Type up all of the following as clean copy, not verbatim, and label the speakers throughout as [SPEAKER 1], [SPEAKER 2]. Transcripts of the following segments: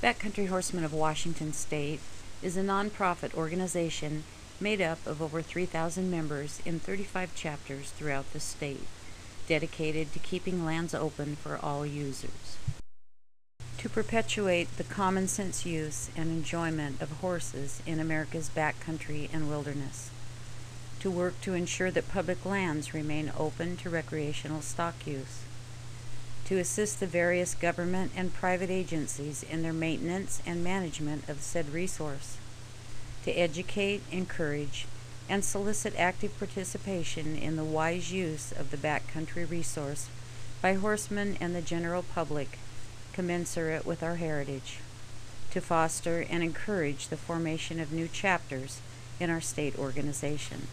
[SPEAKER 1] Backcountry Horseman of Washington State is a nonprofit organization made up of over 3,000 members in 35 chapters throughout the state, dedicated to keeping lands open for all users. To perpetuate the common sense use and enjoyment of horses in America's backcountry and wilderness. To work to ensure that public lands remain open to recreational stock use. To assist the various government and private agencies in their maintenance and management of said resource. To educate, encourage, and solicit active participation in the wise use of the backcountry resource by horsemen and the general public commensurate with our heritage. To foster and encourage the formation of new chapters in our state organization.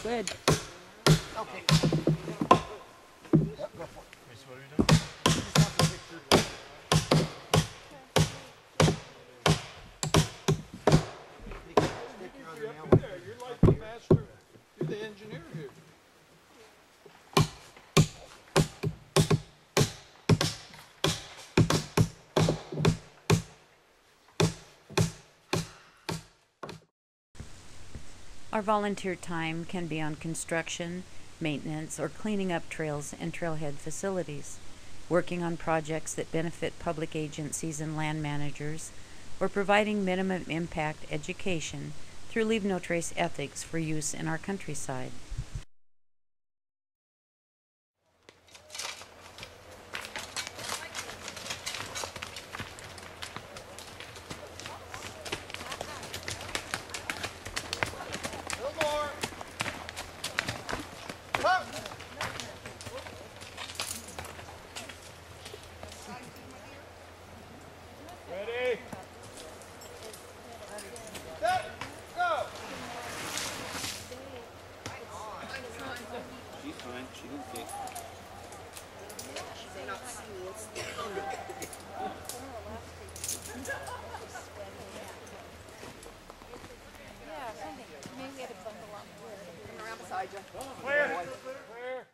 [SPEAKER 1] Good.
[SPEAKER 2] Okay. Yep, go for it.
[SPEAKER 3] So what are we doing?
[SPEAKER 2] Just have to picture. Stick your other nail.
[SPEAKER 4] There, you're like the master, you're the engineer here.
[SPEAKER 1] Our volunteer time can be on construction, maintenance, or cleaning up trails and trailhead facilities, working on projects that benefit public agencies and land managers, or providing minimum impact education through leave no trace ethics for use in our countryside.
[SPEAKER 4] Ready? Set, go!
[SPEAKER 5] She's fine. She didn't kick.
[SPEAKER 4] Clear! Clear!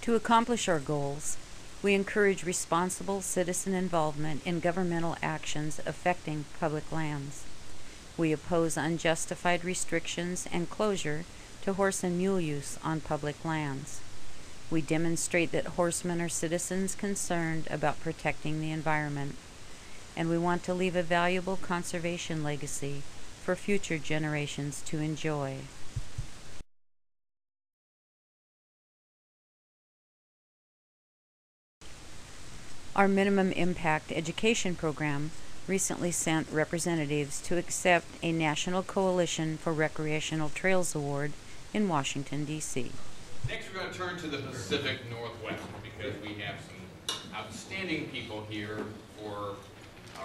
[SPEAKER 1] To accomplish our goals, we encourage responsible citizen involvement in governmental actions affecting public lands. We oppose unjustified restrictions and closure to horse and mule use on public lands. We demonstrate that horsemen are citizens concerned about protecting the environment, and we want to leave a valuable conservation legacy for future generations to enjoy. Our minimum impact education program recently sent representatives to accept a National Coalition for Recreational Trails Award in Washington, D.C.
[SPEAKER 6] Next, we're going to turn to the Pacific Northwest because we have some outstanding people here for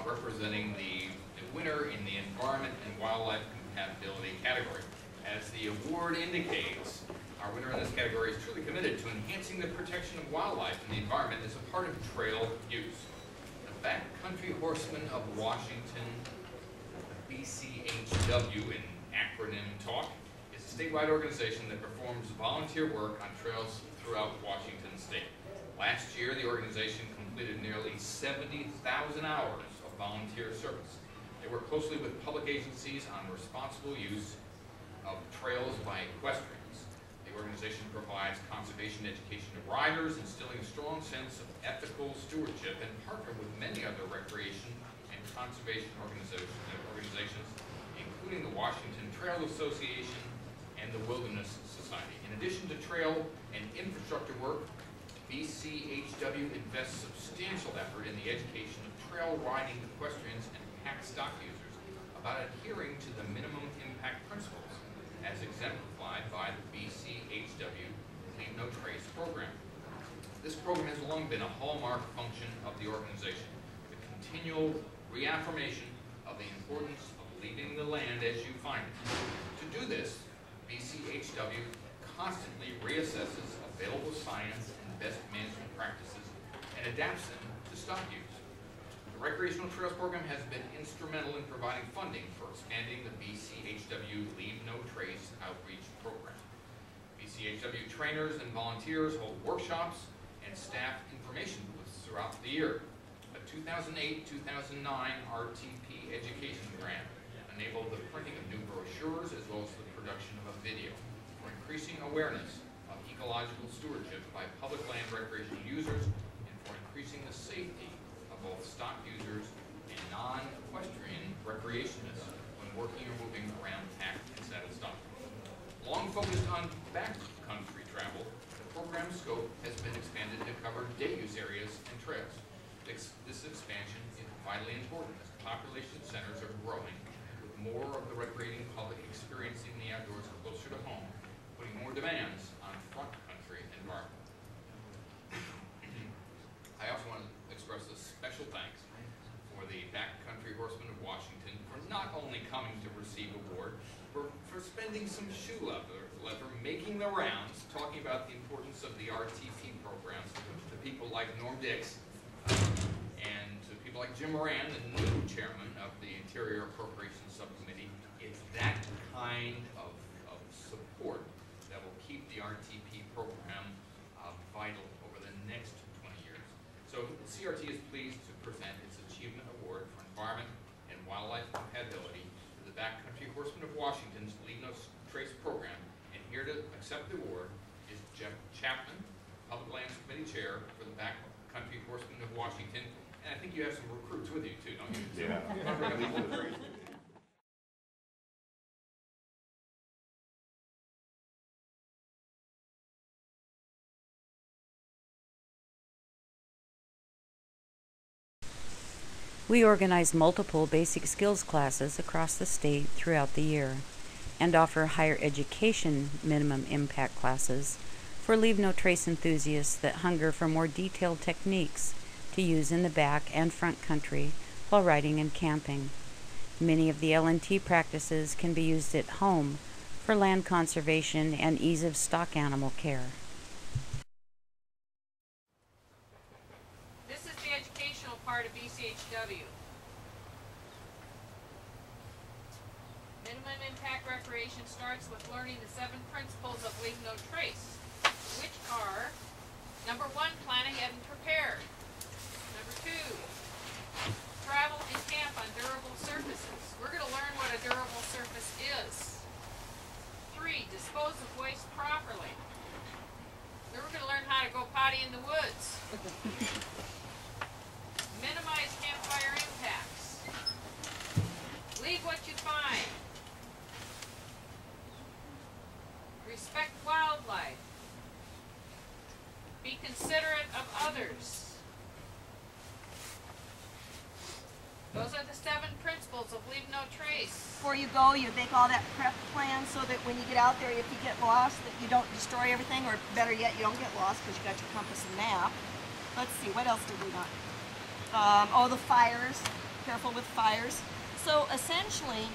[SPEAKER 6] representing the winner in the Environment and Wildlife Compatibility category. As the award indicates, our winner in this category is truly committed to enhancing the protection of wildlife and the environment as a part of trail use. The Backcountry Horseman of Washington, BCHW in acronym talk, is a statewide organization that performs volunteer work on trails throughout Washington state. Last year, the organization completed nearly 70,000 hours of volunteer service. They work closely with public agencies on responsible use of trails by equestrians. The organization provides conservation education to riders, instilling a strong sense of ethical stewardship, and partner with many other recreation and conservation organizations, including the Washington Trail Association and the Wilderness Society. In addition to trail and infrastructure work, BCHW invests substantial effort in the education of trail riding equestrians and pack stock users about adhering to the minimum impact principles as exemplified by the BCHW Leave No Trace program. This program has long been a hallmark function of the organization, the continual reaffirmation of the importance of leaving the land as you find it. To do this, constantly reassesses available science and best management practices and adapts them to stock use. The Recreational Trails Program has been instrumental in providing funding for expanding the BCHW Leave No Trace outreach program. BCHW trainers and volunteers hold workshops and staff information booths throughout the year. A 2008-2009 RTP education grant enabled the printing of new brochures as well as the production of a video for increasing awareness of ecological stewardship by public land recreational users and for increasing the safety of both stock users and non-equestrian recreationists when working or moving around packed and saddle stock. Long focused on backcountry travel, the program scope has been expanded to cover day use areas and trails. This expansion is vitally important as population centers are growing, with more of the recreating public experiencing the outdoors closer to home, putting more demands on front country environment. I also want to express a special thanks for the Backcountry Horseman of Washington for not only coming to receive award, but for spending some shoe leather making the rounds, talking about the importance of the RTP programs to people like Norm Dix, and to people like Jim Moran, the new chairman of the Interior Appropriations Subcommittee. It's that kind of support that will keep the RTP program vital over the next 20 years. So CRT is pleased to present its Achievement Award for Environment and Wildlife Compatibility to the Backcountry Horseman of Washington's Leave No Trace program. And here to accept the award is Jeff Chapman, Public Lands Committee Chair for the Backcountry Horseman of Washington. And I think you have some recruits with you too, don't you?
[SPEAKER 3] Yeah.
[SPEAKER 1] We organize multiple basic skills classes across the state throughout the year and offer higher education minimum impact classes for Leave No Trace enthusiasts that hunger for more detailed techniques to use in the back and front country while riding and camping. Many of the L&T practices can be used at home for land conservation and ease of stock animal care.
[SPEAKER 5] This is the educational part of BCHW. Minimum impact recreation starts with learning the 7 principles of Leave No Trace, which are: number 1, plan ahead and prepare. Number 2, travel and camp on durable surfaces. We're going to learn what a durable surface is. 3, dispose of waste properly. Then we're going to learn how to go potty in the woods. Minimize campfire impacts. Leave what you find. Respect wildlife. Be considerate of others. Those are the 7 principles of Leave No Trace.
[SPEAKER 7] Before you go, you make all that prep plan so that when you get out there, if you get lost, that you don't destroy everything, or better yet, you don't get lost because you got your compass and map. Let's see, what else did we not? Oh, the fires. Careful with fires. So essentially,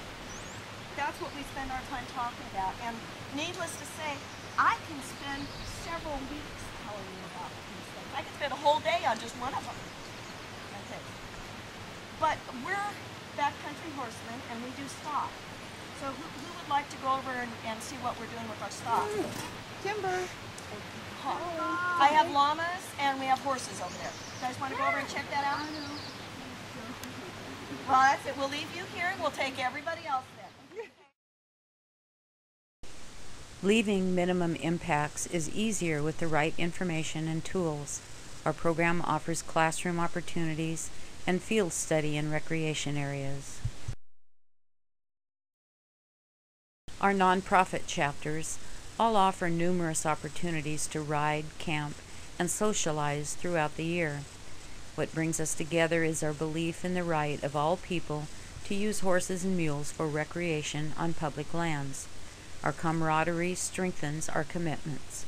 [SPEAKER 7] that's what we spend our time talking about. And needless to say, I can spend several weeks telling you about these things. I can spend a whole day on just one of them. Okay. But we're Backcountry Horsemen, and we do stock. So who would like to go over and see what we're doing with our stock?
[SPEAKER 8] Timber.
[SPEAKER 7] I have llamas, and we have horses over there. You guys want to go over and check that out? Well, that's it. We'll leave you here, and we'll take everybody else then.
[SPEAKER 1] Leaving minimum impacts is easier with the right information and tools. Our program offers classroom opportunities and field study in recreation areas. Our nonprofit chapters all offer numerous opportunities to ride, camp, and socialize throughout the year. What brings us together is our belief in the right of all people to use horses and mules for recreation on public lands. Our camaraderie strengthens our commitments.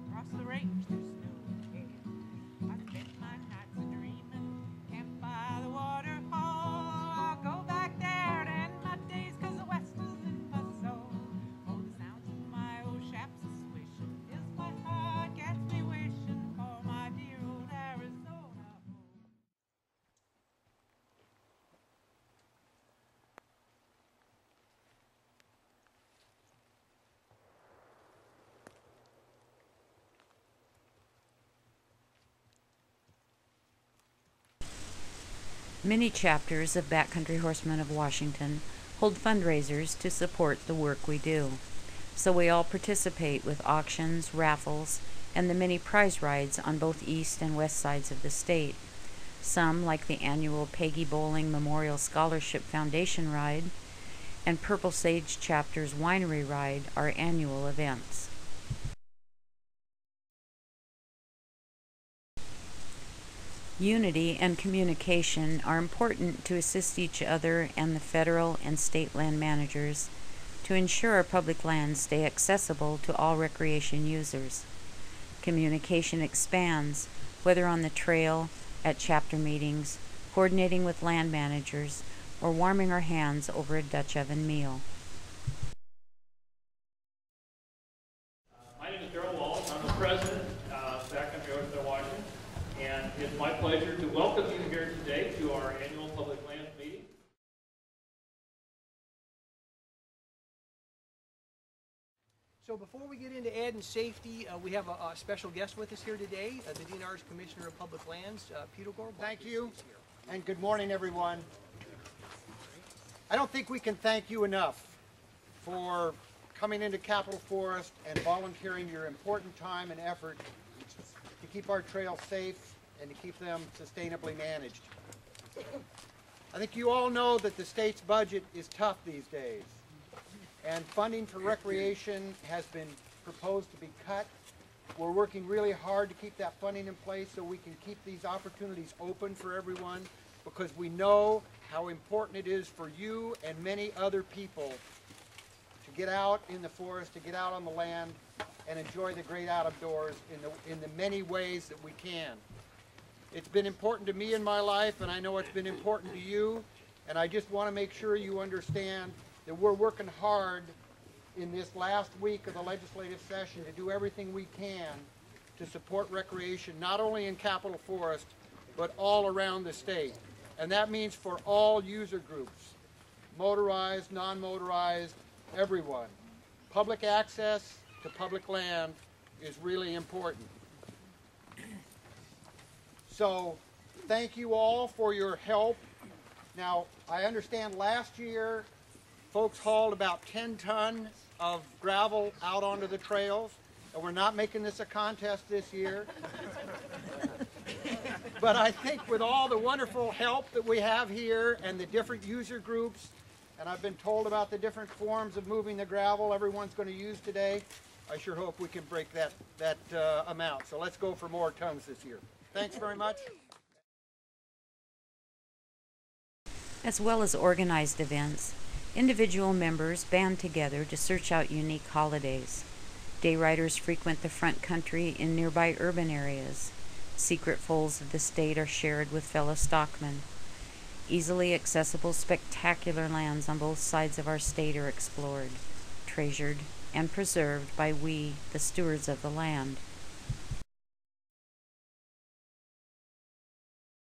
[SPEAKER 8] Across the range, there's no cave. I spent my nights dreaming, camped by the waterfall.
[SPEAKER 1] Many chapters of Backcountry Horsemen of Washington hold fundraisers to support the work we do. So we all participate with auctions, raffles, and the many prize rides on both east and west sides of the state. Some, like the annual Peggy Bowling Memorial Scholarship Foundation Ride and Purple Sage Chapter's Winery Ride, are annual events. Unity and communication are important to assist each other and the federal and state land managers to ensure our public lands stay accessible to all recreation users. Communication expands, whether on the trail, at chapter meetings, coordinating with land managers, or warming our hands over a Dutch oven meal.
[SPEAKER 3] My name is I'm the president of Backcountry Horseman of Washington, and it's my pleasure to welcome you here today to our annual public lands meeting.
[SPEAKER 2] So before we get into ed and safety, we have a special guest with us here today, the DNR's Commissioner of Public Lands, Bchw.
[SPEAKER 9] Thank you, and good morning, everyone. I don't think we can thank you enough for coming into Capitol Forest and volunteering your important time and effort to keep our trails safe and to keep them sustainably managed. I think you all know that the state's budget is tough these days, and funding for recreation has been proposed to be cut. We're working really hard to keep that funding in place so we can keep these opportunities open for everyone, because we know how important it is for you and many other people to get out in the forest, to get out on the land, and enjoy the great outdoors in the many ways that we can. It's been important to me in my life, and I know it's been important to you, and I just want to make sure you understand that we're working hard in this last week of the legislative session to do everything we can to support recreation, not only in Capitol Forest, but all around the state. And that means for all user groups, motorized, non-motorized, everyone. Public access to public land is really important. So thank you all for your help. Now, I understand last year folks hauled about 10 tons of gravel out onto the trails, and we're not making this a contest this year. But I think with all the wonderful help that we have here and the different user groups, and I've been told about the different forms of moving the gravel everyone's going to use today, I sure hope we can break that amount. So let's go for more tons this year. Thanks very much.
[SPEAKER 1] As well as organized events, individual members band together to search out unique holidays. Day riders frequent the front country in nearby urban areas. Secret folds of the state are shared with fellow stockmen. Easily accessible, spectacular lands on both sides of our state are explored, treasured, and preserved by we, the stewards of the land.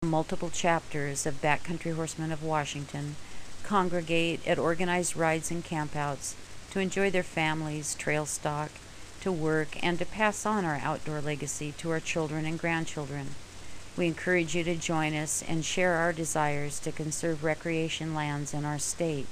[SPEAKER 1] Multiple chapters of Backcountry Horsemen of Washington congregate at organized rides and campouts to enjoy their families, trail stock, to work, and to pass on our outdoor legacy to our children and grandchildren. We encourage you to join us and share our desires to conserve recreation lands in our state.